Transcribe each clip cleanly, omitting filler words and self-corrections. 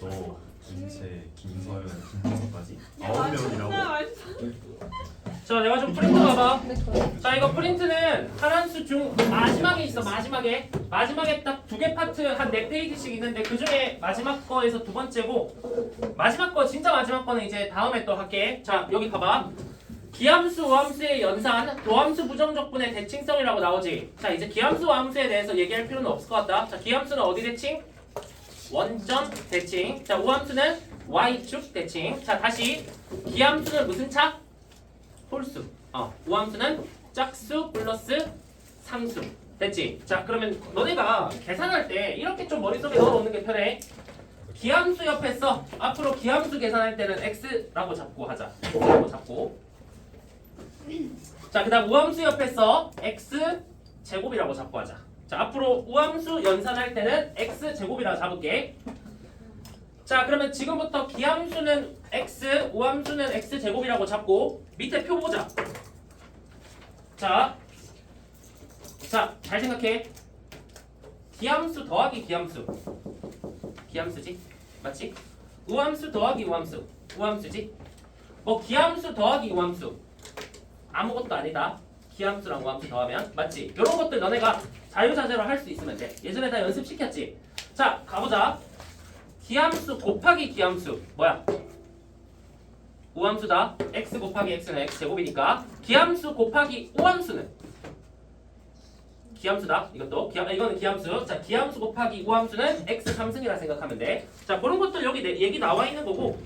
너 김채, 김서연, 김정석까지 9명이라고? 자, 내가 좀 프린트 봐봐. 자, 이거 프린트는 한 함수 중 마지막에 있어. 마지막에 딱 2개 파트 한 4페이지씩 있는데 그 중에 마지막 거에서 두 번째고 마지막 거 진짜 마지막 거는 이제 다음에 또 할게. 자, 여기 봐봐. 기함수, 우함수의 연산, 도함수 부정적분의 대칭성이라고 나오지. 자, 이제 기함수, 우함수에 대해서 얘기할 필요는 없을 것 같다. 자, 기함수는 어디 대칭? 원점 대칭. 자, 우함수는 y축 대칭. 자, 다시 기함수는 무슨 차? 홀수. 우함수는 짝수 플러스 상수. 됐지? 자, 그러면 너네가 계산할 때 이렇게 좀 머릿속에 넣어놓는 게 편해. 기함수 옆에 써. 앞으로 기함수 계산할 때는 x라고 잡고 하자. x라고 잡고. 자, 그 다음 우함수 옆에 써. x 제곱이라고 잡고 하자. 자, 앞으로 우함수 연산할 때는 x 제곱이라고 잡을게. 자, 그러면 지금부터 기함수는 x, 우함수는 x 제곱이라고 잡고 밑에 표 보자. 자, 잘 생각해. 기함수 더하기 기함수. 기함수지? 맞지? 우함수 더하기 우함수. 우함수지? 뭐 기함수 더하기 우함수. 아무것도 아니다. 기함수랑 우함수 더하면 맞지? 이런 것들 너네가 자유자재로 할 수 있으면 돼. 예전에 다 연습시켰지? 자, 가보자. 기함수 곱하기 기함수 뭐야? 우함수다. x 곱하기 x는 x제곱이니까 기함수 곱하기 우함수는 기함수다. 이거는 기함수. 자, 기함수 곱하기 우함수는 x 3승이라 생각하면 돼. 자, 그런 것들 여기 얘기 나와 있는 거고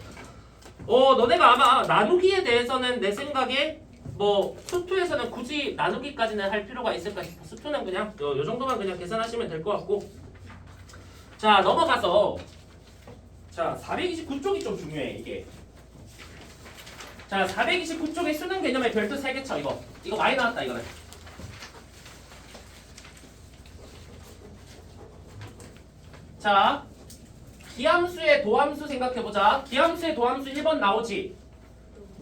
너네가 아마 나누기에 대해서는 내 생각에 뭐 수투에서는 굳이 나누기까지는 할 필요가 있을까 싶어. 수투는 그냥 요 정도만 그냥 계산하시면 될 것 같고. 자, 넘어가서 자, 429쪽이 좀 중요해, 이게. 자, 429쪽에 수능 개념의 별도 3개 쳐, 이거 많이 나왔다, 이거는. 자, 기함수의 도함수 생각해보자. 기함수의 도함수 1번 나오지?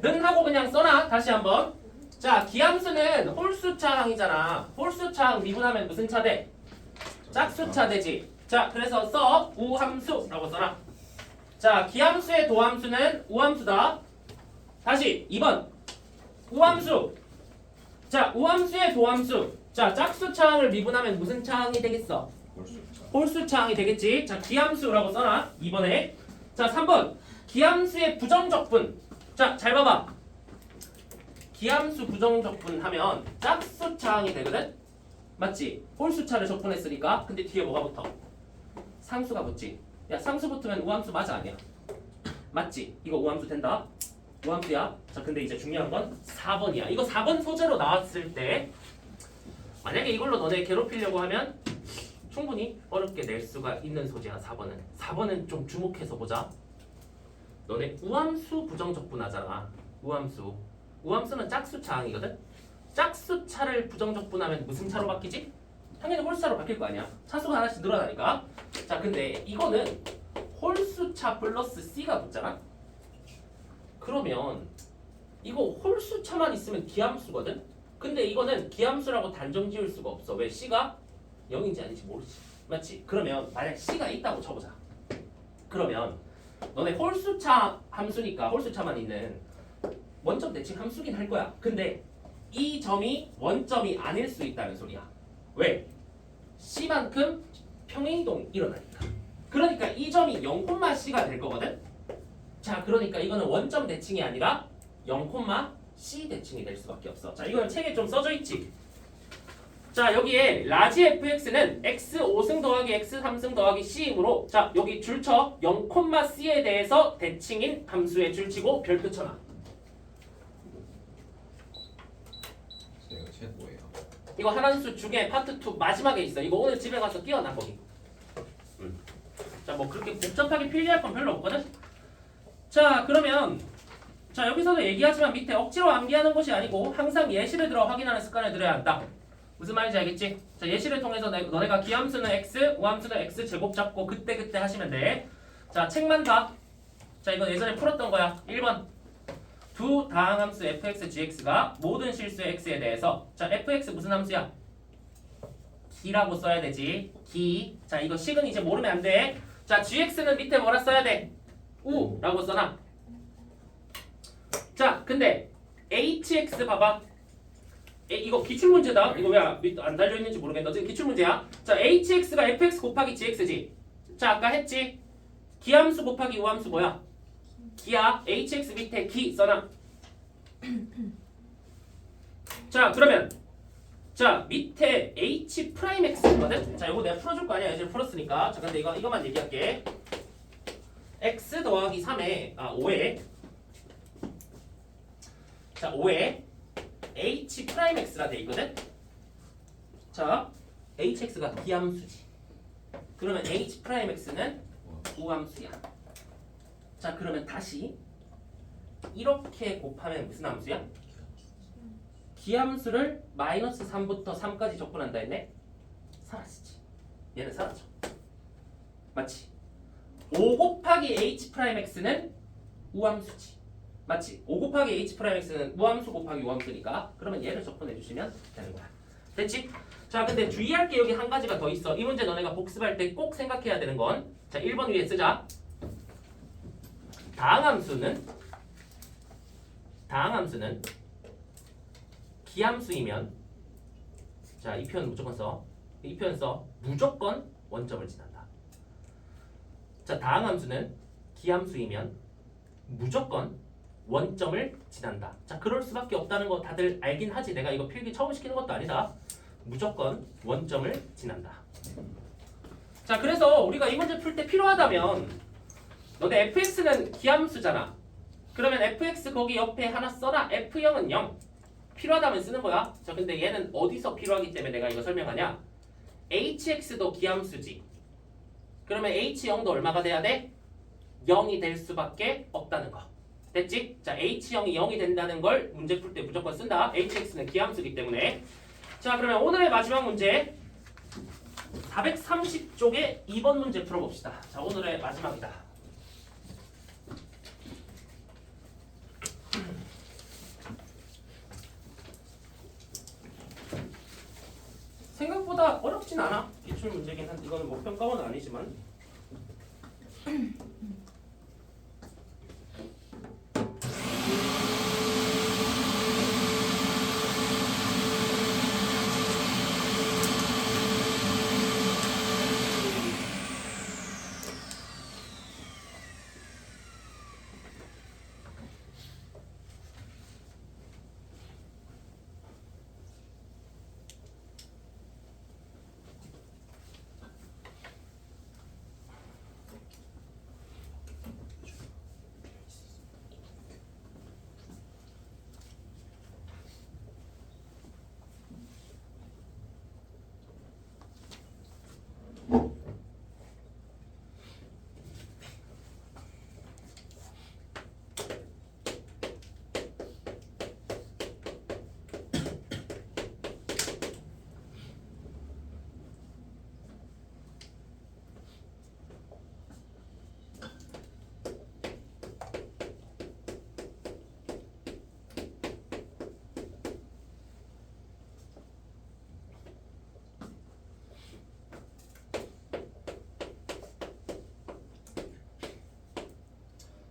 는 하고 그냥 써놔, 다시 한번. 자, 기함수는 홀수차항이잖아. 홀수차항 미분하면 무슨 차 돼? 짝수차 되지. 자, 그래서 써. 우함수라고 써라. 자, 기함수의 도함수는 우함수다. 다시 2번 우함수. 자, 우함수의 도함수. 자, 짝수차항을 미분하면 무슨 차항이 되겠어? 홀수차항이 되겠지. 자, 기함수라고 써놔. 2번에. 자, 3번 기함수의 부정적분. 자, 잘 봐봐. 기함수 부정적분 하면 짝수차항이 되거든? 맞지? 홀수차를 적분했으니까. 근데 뒤에 뭐가 붙어? 상수가 붙지. 야, 상수 붙으면 우함수 맞아 아니야? 맞지? 이거 우함수 된다. 우함수야. 자, 근데 이제 중요한 건 4번이야. 이거 4번 소재로 나왔을 때 만약에 이걸로 너네 괴롭히려고 하면 충분히 어렵게 낼 수가 있는 소재야. 4번은. 4번은 좀 주목해서 보자. 너네 우함수 부정적분하잖아. 우함수. 우함수는 짝수차항이거든? 짝수차를 부정적분하면 무슨 차로 바뀌지? 당연히 홀수차로 바뀔 거 아니야. 차수가 하나씩 늘어나니까. 자, 근데 이거는 홀수차 플러스 C가 붙잖아? 그러면 이거 홀수차만 있으면 기함수거든? 근데 이거는 기함수라고 단정 지을 수가 없어. 왜? C가 0인지 아닌지 모르지. 맞지? 그러면 만약 C가 있다고 쳐보자. 그러면 너네 홀수차 함수니까 홀수차만 있는 원점 대칭 함수긴 할 거야. 근데 이 점이 원점이 아닐 수 있다는 소리야. 왜? C만큼 평행이동이 일어나니까. 그러니까 이 점이 0,C가 될 거거든? 자, 그러니까 이거는 원점 대칭이 아니라 0,C 대칭이 될 수밖에 없어. 자, 이거는 책에 좀 써져 있지? 자, 여기에 라지 fx는 x 5승 더하기 x 3승 더하기 c이므로 자, 여기 줄쳐 0,C에 대해서 대칭인 함수의 줄치고 별표 쳐놔. 이거 책 뭐예요? 이거 한한수 중에 파트 2 마지막에 있어. 이거 오늘 집에 가서 끼워놔 거기. 자, 뭐 그렇게 복잡하게 필기할 건 별로 없거든. 자, 그러면 자, 여기서도 얘기하지만 밑에 억지로 암기하는 것이 아니고 항상 예시를 들어 확인하는 습관을 들여야 한다. 무슨 말인지 알겠지? 자, 예시를 통해서 너네가 기함수는 x, 우함수는 x 제곱 잡고 그때 하시면 돼. 자, 책만 봐. 자, 이건 예전에 풀었던 거야. 1번 두 다항함수 fx, gx가 모든 실수의 x에 대해서 자, fx 무슨 함수야? 기라고 써야 되지. 기. 자, 이거 식은 이제 모르면 안 돼. 자, gx는 밑에 뭐라 써야 돼? 우라고 써놔. 자, 근데 hx 봐봐. 이거 기출문제다. 이거 왜 안 달려있는지 모르겠는데 어쨌든 기출문제야. 자, hx가 fx 곱하기 gx지. 자, 아까 했지. 기함수 곱하기 우함수 뭐야? 기야. hx 밑에 기 써놔. 자, 그러면 자, 밑에 h 프라임 x거든. 자, 이거 내가 풀어줄 거 아니야. 이제 풀었으니까. 자, 근데 이거만 얘기할게. x 더하기 3에 5에 자, 5에 h 프라임 x라 돼 있거든. 자, hx가 기함수지. 그러면 h 프라임 x는 우함수야. 자, 그러면 다시 이렇게 곱하면 무슨 함수야? 기함수를 마이너스 3부터 3까지 접근한다 했네? 사라지지. 얘는 사라져. 맞지? 5 곱하기 h 프라임 x는 우함수지. 맞지? 5 곱하기 h 프라임 x는 우함수 곱하기 우함수니까 그러면 얘를 접근해 주시면 되는 거야. 됐지? 자, 근데 주의할 게 여기 한 가지가 더 있어. 이 문제 너네가 복습할 때 꼭 생각해야 되는 건 자, 1번 위에 쓰자. 다항함수는 기함수이면 자, 이 표현 무조건 써. 이 표현 써. 무조건 원점을 지난다. 자, 다항함수는 기함수이면 무조건 원점을 지난다. 자, 그럴 수밖에 없다는 거 다들 알긴 하지. 내가 이거 필기 처음 시키는 것도 아니다. 무조건 원점을 지난다. 자, 그래서 우리가 이 문제 풀 때 필요하다면 너네 fx는 기함수잖아. 그러면 fx 거기 옆에 하나 써라. f0은 0. 필요하다면 쓰는 거야. 자, 근데 얘는 어디서 필요하기 때문에 내가 이거 설명하냐? hx도 기함수지. 그러면 h0도 얼마가 돼야 돼? 0이 될 수밖에 없다는 거. 됐지? 자, h0이 0이 된다는 걸 문제 풀 때 무조건 쓴다. hx는 기함수기 때문에. 자, 그러면 오늘의 마지막 문제 430쪽의 2번 문제 풀어봅시다. 자, 오늘의 마지막이다. 생각보다 어렵진 않아. 기출 문제긴 한데 이거는 뭐 평가원은 아니지만.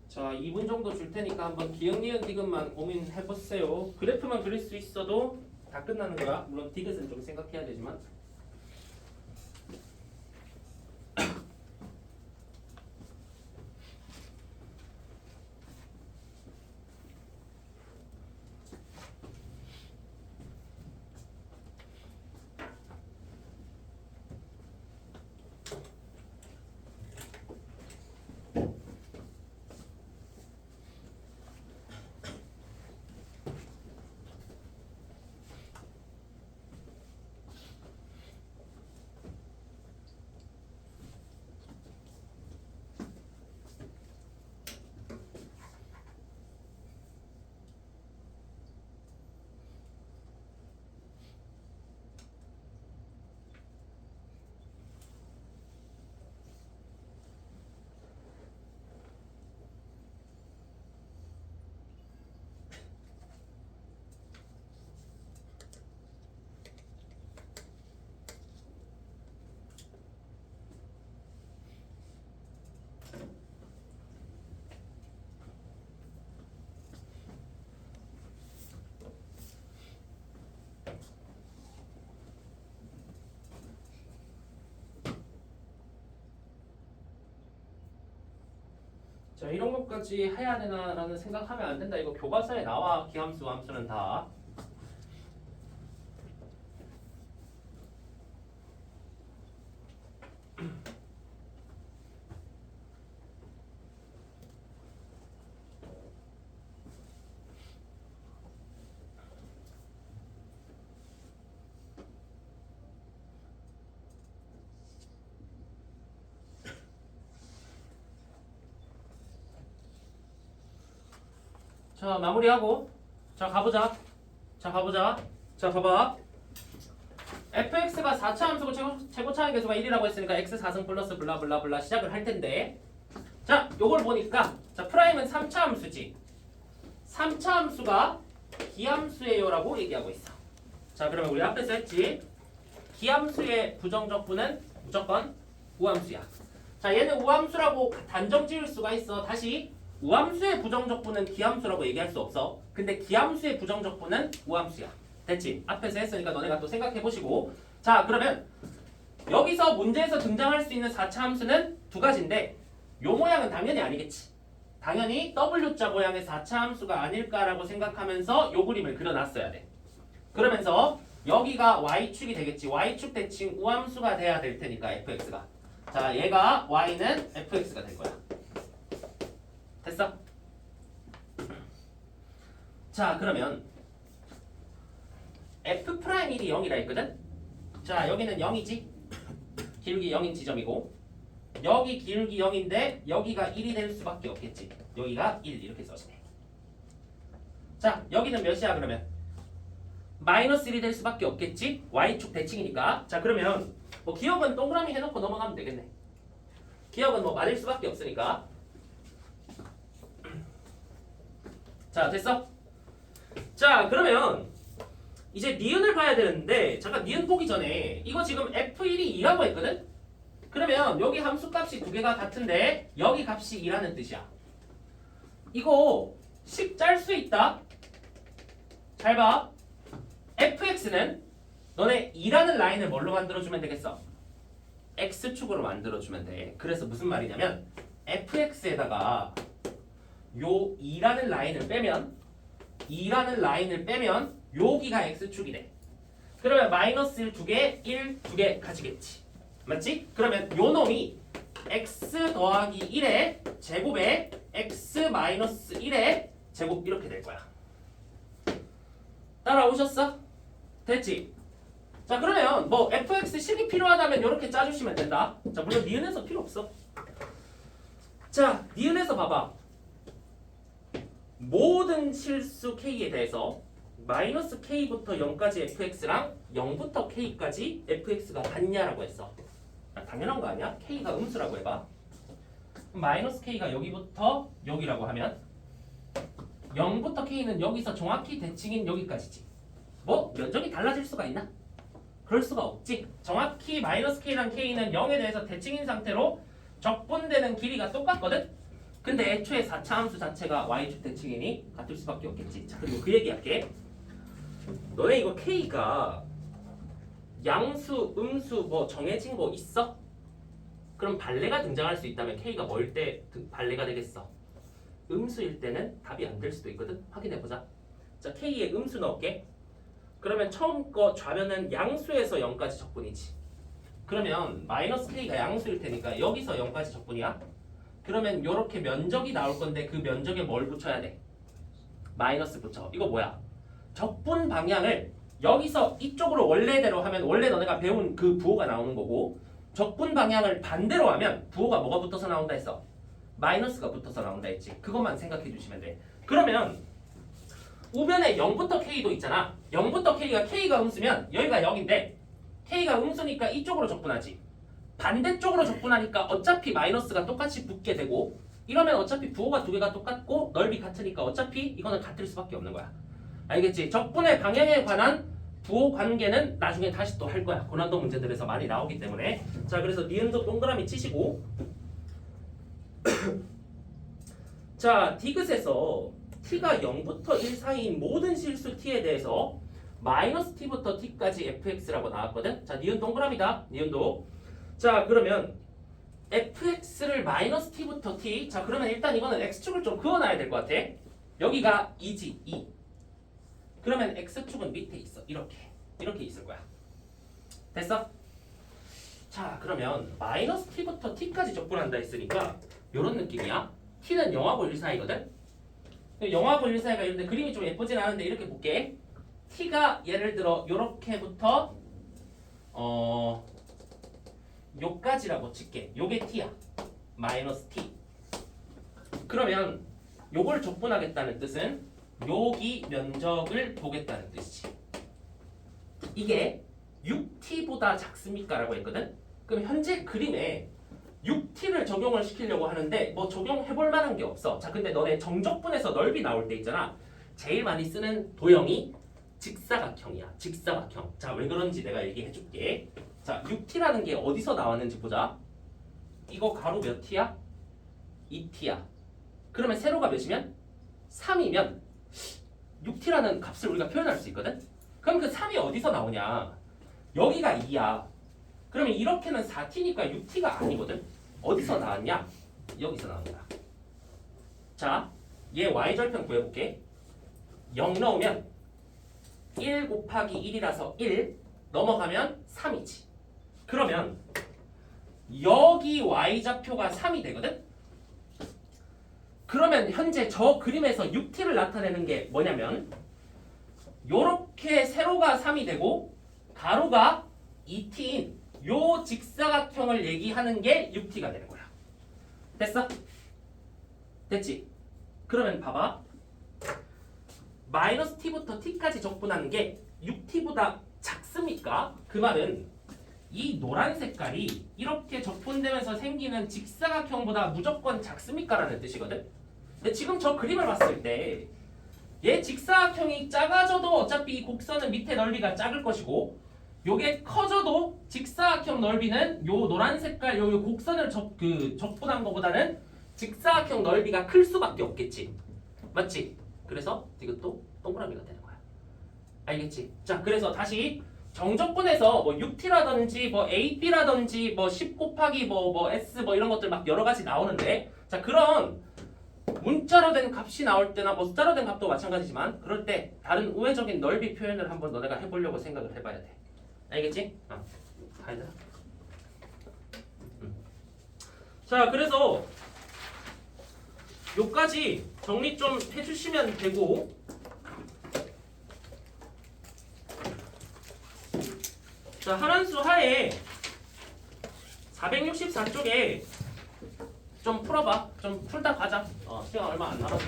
자, 2분 정도 줄 테니까 한번 기억, 니은, 디귿만 고민해보세요. 그래프만 그릴 수 있어도 다 끝나는 거야. 물론 디귿은 좀 생각해야 되지만. 자 이런 것까지 해야 되나라는 생각하면 안 된다. 이거 교과서에 나와. 기함수, 함수는 다. 자 마무리하고 자 가보자. 자 봐봐. fx가 4차 함수고 최고차항 계수가 1이라고 했으니까 x 4승 플러스 블라블라블라 시작을 할 텐데 자 요걸 보니까 자 프라임은 3차 함수지. 3차 함수가 기함수예요 라고 얘기하고 있어. 자 그러면 우리 앞에서 했지. 기함수의 부정적분은 무조건 우함수야. 자 얘는 우함수라고 단정 지을 수가 있어. 다시 우함수의 부정적분은 기함수라고 얘기할 수 없어. 근데 기함수의 부정적분은 우함수야. 됐지? 앞에서 했으니까 너네가 또 생각해보시고 자 그러면 여기서 문제에서 등장할 수 있는 4차 함수는 두 가지인데 요 모양은 당연히 아니겠지. 당연히 W자 모양의 4차 함수가 아닐까라고 생각하면서 요 그림을 그려놨어야 돼. 그러면서 여기가 Y축이 되겠지. Y축 대칭 우함수가 돼야 될 테니까 fx가. 자 얘가 Y는 fx가 될 거야. 됐어? 자 그러면 f'1이 0이라 했거든? 자 여기는 0이지? 기울기 0인 지점이고 여기 기울기 0인데 여기가 1이 될 수밖에 없겠지. 여기가 1 이렇게 써지네. 자 여기는 몇이야 그러면? 마이너스 1이 될 수밖에 없겠지? Y축 대칭이니까. 자 그러면 뭐 기억은 동그라미 해놓고 넘어가면 되겠네. 기억은 뭐 맞을 수밖에 없으니까. 자 됐어? 자 그러면 이제 니은을 봐야 되는데 잠깐 니은 보기 전에 이거 지금 f1이 2라고 했거든? 그러면 여기 함수값이 두 개가 같은데 여기 값이 2라는 뜻이야. 이거 식 짤 수 있다. 잘 봐. fx는 너네 2라는 라인을 뭘로 만들어주면 되겠어? x축으로 만들어주면 돼. 그래서 무슨 말이냐면 fx에다가 요 2라는 라인을 빼면 여기가 x축이 돼. 그러면 마이너스 1 두 개, 1 두 개 가지겠지. 맞지? 그러면 요 놈이 x 더하기 1의 제곱에 x 마이너스 1의 제곱 이렇게 될 거야. 따라오셨어? 됐지? 자 그러면 뭐 fx 식이 필요하다면 이렇게 짜주시면 된다. 자 물론 니은에서 필요 없어. 자 니은에서 봐봐. 모든 실수 k에 대해서 마이너스 k부터 0까지 fx랑 0부터 k까지 fx가 같냐라고 했어. 당연한 거 아니야? k가 음수라고 해봐. 마이너스 k가 여기부터 여기라고 하면 0부터 k는 여기서 정확히 대칭인 여기까지지. 뭐 면적이 달라질 수가 있나? 그럴 수가 없지. 정확히 마이너스 k랑 k는 0에 대해서 대칭인 상태로 적분되는 길이가 똑같거든? 근데 애초에 4차 함수 자체가 y축 대칭이니 같을 수밖에 없겠지. 자 그리고 그 얘기할게. 너네 이거 k가 양수, 음수 뭐 정해진 거 있어? 그럼 발레가 등장할 수 있다면 k가 뭘 때 발레가 되겠어? 음수일 때는 답이 안 될 수도 있거든? 확인해보자. 자 k에 음수 넣을게. 그러면 처음 거 좌변은 양수에서 0까지 적분이지. 그러면 마이너스 k가 양수일 테니까 여기서 0까지 적분이야. 그러면 이렇게 면적이 나올 건데 그 면적에 뭘 붙여야 돼? 마이너스 붙여. 이거 뭐야? 적분 방향을 여기서 이쪽으로 원래대로 하면 원래 너네가 배운 그 부호가 나오는 거고 적분 방향을 반대로 하면 부호가 뭐가 붙어서 나온다 했어? 마이너스가 붙어서 나온다 했지. 그것만 생각해 주시면 돼. 그러면 우변에 0부터 k도 있잖아. 0부터 k가 음수면 여기가 0인데 k가 음수니까 이쪽으로 적분하지. 반대쪽으로 적분하니까 어차피 마이너스가 똑같이 붙게 되고 이러면 어차피 부호가 두 개가 똑같고 넓이 같으니까 어차피 이거는 같을 수밖에 없는 거야. 알겠지? 적분의 방향에 관한 부호 관계는 나중에 다시 또 할 거야. 고난도 문제들에서 많이 나오기 때문에. 자 그래서 니은도 동그라미 치시고 자 디귿에서 t가 0부터 1 사이인 모든 실수 t에 대해서 마이너스 t부터 t까지 fx라고 나왔거든. 자 니은 동그라미다. 니은도. 자 그러면 fx를 1 마이너스 t부터 t. 자 그러면 일단 이거는 x축을 좀 그어놔야 될 것 같아. 여기가 2지 2. 그러면 x축은 밑에 있어. 이렇게 있을 거야. 됐어? 자 그러면 마이너스 t부터 t까지 적분한다 했으니까 이런 느낌이야. t는 0하고 1 사이거든. 0하고 1 사이가 이런데 그림이 좀 예쁘진 않은데 이렇게 볼게. t가 예를 들어 요렇게부터 요까지라고 칠게. 요게 t야. 마이너스 t. 그러면 요걸 적분하겠다는 뜻은 여기 면적을 보겠다는 뜻이지. 이게 6t보다 작습니까? 라고 했거든. 그럼 현재 그림에 6t를 적용을 시키려고 하는데 뭐 적용해볼 만한 게 없어. 자 근데 너네 정적분에서 넓이 나올 때 있잖아. 제일 많이 쓰는 도형이 직사각형이야. 직사각형. 자 왜 그런지 내가 얘기해줄게. 자 6t라는 게 어디서 나왔는지 보자. 이거 가로 몇 t야? 2t야. 그러면 세로가 몇이면? 3이면 6t라는 값을 우리가 표현할 수 있거든? 그럼 그 3이 어디서 나오냐? 여기가 2야. 그러면 이렇게는 4t니까 6t가 아니거든? 어디서 나왔냐? 여기서 나온 거야. 자, 얘 y절편 구해볼게. 0 넣으면 1 곱하기 1이라서 1 넘어가면 3이지. 그러면 여기 y좌표가 3이 되거든? 그러면 현재 저 그림에서 6t를 나타내는 게 뭐냐면 요렇게 세로가 3이 되고 가로가 2t인 요 직사각형을 얘기하는 게 6t가 되는 거야. 됐어? 됐지? 그러면 봐봐. 마이너스 t부터 t까지 적분하는 게 6t보다 작습니까? 그 말은 이 노란 색깔이 이렇게 적분되면서 생기는 직사각형보다 무조건 작습니까? 라는 뜻이거든. 근데 지금 저 그림을 봤을 때 얘 직사각형이 작아져도 어차피 이 곡선은 밑에 넓이가 작을 것이고 요게 커져도 직사각형 넓이는 요 노란 색깔 요 곡선을 적분한 것보다는 직사각형 넓이가 클 수밖에 없겠지. 맞지? 그래서 이것도 동그라미가 되는 거야. 알겠지? 자 그래서 다시 정적분에서 뭐 6t라든지 뭐 AB라든지 뭐 10 곱하기 뭐 S 뭐 이런 것들 막 여러 가지 나오는데 자 그런 문자로 된 값이 나올 때나 뭐 숫자로 된 값도 마찬가지지만 그럴 때 다른 우회적인 넓이 표현을 한번 너네가 해보려고 생각을 해봐야 돼. 알겠지? 가야 되나? 자 그래서 요까지 정리 좀 해주시면 되고 자 하란수 하에 464쪽에 좀 풀어봐. 좀 풀다 가자. 시간 얼마 안 남았어.